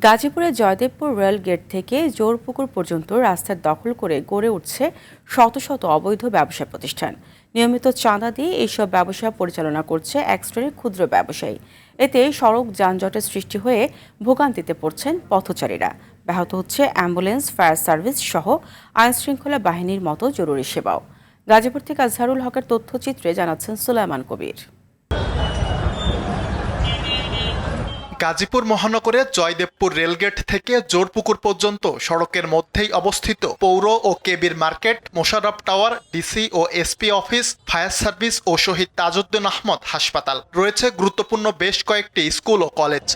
গাজীপুরের Joydebpur rail gate থেকে জোরপুকুর পর্যন্ত রাস্তার দখল করে গড়ে উঠছে শত শত অবৈধ ব্যবসা প্রতিষ্ঠান। নিয়মিত চাঁদা দিয়ে এইসব ব্যবসা পরিচালনা করছে এক শ্রেণীর ক্ষুদ্র ব্যবসায়ী। এতে সড়ক যানজটের সৃষ্টি হয়ে ভোগান্তিতে পড়ছেন পথচারীরা। ব্যাহত হচ্ছে অ্যাম্বুলেন্স, ফায়ার সার্ভিস সহ আইনশৃঙ্খলা বাহিনীর মতো জরুরি সেবাও। গাজীপুর থেকে আজহারুল হকের তথ্যচিত্রে জানাচ্ছেন সুলাইমান কবির। গাজীপুর মহানগরে জয়দেবপুর রেলগেট থেকে জোরপুকুর পর্যন্ত সড়কের মধ্যেই অবস্থিত পৌর ও কেবির মার্কেট, মোশাররফ টাওয়ার, ডিসি ও এসপি অফিস, ফায়ার সার্ভিস ও শহীদ তাজউদ্দিন আহমদ হাসপাতাল। রয়েছে গুরুত্বপূর্ণ বেশ কয়েকটি স্কুল ও কলেজ।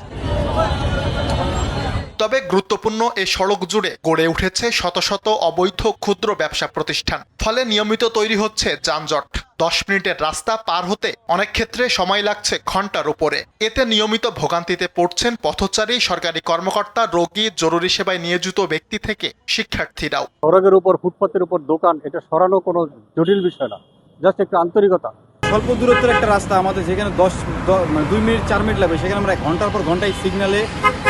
তবে গুরুত্বপূর্ণ এই সড়ক জুড়ে গড়ে উঠেছে শত শত অবৈধ ক্ষুদ্র ব্যবসা প্রতিষ্ঠান। ফলে নিয়মিত তৈরি হচ্ছে যানজট। 10 মিনিটের রাস্তা পার হতে অনেক ক্ষেত্রে সময় লাগছে ঘন্টার উপরে। এতে নিয়মিত ভোগান্তিতে পড়ছেন পথচারী, সরকারি কর্মকর্তা, রোগী, জরুরি সেবায় নিয়োজিত ব্যক্তি থেকে শিক্ষার্থীরাও। সড়কের উপর, ফুটপাতের উপর দোকান, এটা সরানো কোনো জটিল বিষয় না, জাস্ট একটু আন্তরিকতা। স্বল্প দূরত্বের একটা রাস্তা আমাদের, যেখানে 2 মিনিট 4 মিনিট লাগবে, সেখানে আমরা ঘন্টার পর ঘন্টায় সিগন্যালে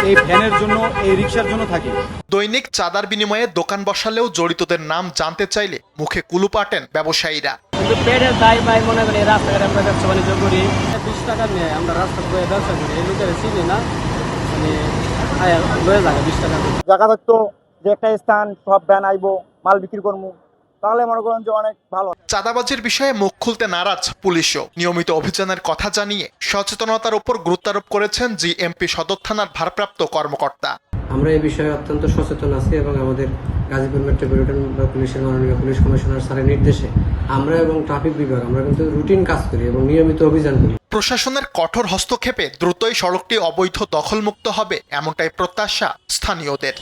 এই ভ্যানের জন্য, এই রিক্সার জন্য থাকি। দৈনিক চাঁদার বিনিময়ে দোকান বসালেও জড়িতদের নাম জানতে চাইলে মুখে কুলু পাটেন ব্যবসায়ীরা। কিন্তু পেটের দায় পাই মনে করি রাস্তাঘাটে আমরা ব্যবসা বাণিজ্য করি, 20 টাকা নিয়ে আমরা রাস্তা করে ব্যবসা করি। এই লোকের চিনি না, মানে লয়ে যাবে 20 টাকা। জায়গা থাকতো যে একটা স্থান, সব ভ্যান আইবো, মাল বিক্রি করবো, তাহলে মনে করেন যে অনেক ভালো। চাঁদাবাজির বিষয়ে মুখ খুলতে নারাজ পুলিশও। নিয়মিত অভিযানের কথা জানিয়ে সচেতনতার উপর গুরুত্বারোপ করেছেন জিএমপি সদর থানার ভারপ্রাপ্ত কর্মকর্তা। আমরা এই বিষয়ে অত্যন্ত সচেতন আছি এবং আমাদের গাজীপুর মেট্রোপলিটন পুলিশের মাননীয় পুলিশ কমিশনার স্যারের নির্দেশে আমরা এবং ট্রাফিক বিভাগ আমরা কিন্তু রুটিন কাজ করি এবং নিয়মিত অভিযান করি। প্রশাসনের কঠোর হস্তক্ষেপে দ্রুতই সড়কটি অবৈধ দখলমুক্ত হবে, এমনটাই প্রত্যাশা স্থানীয়দের।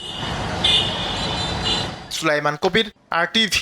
সুলাইমান কবির, RTV।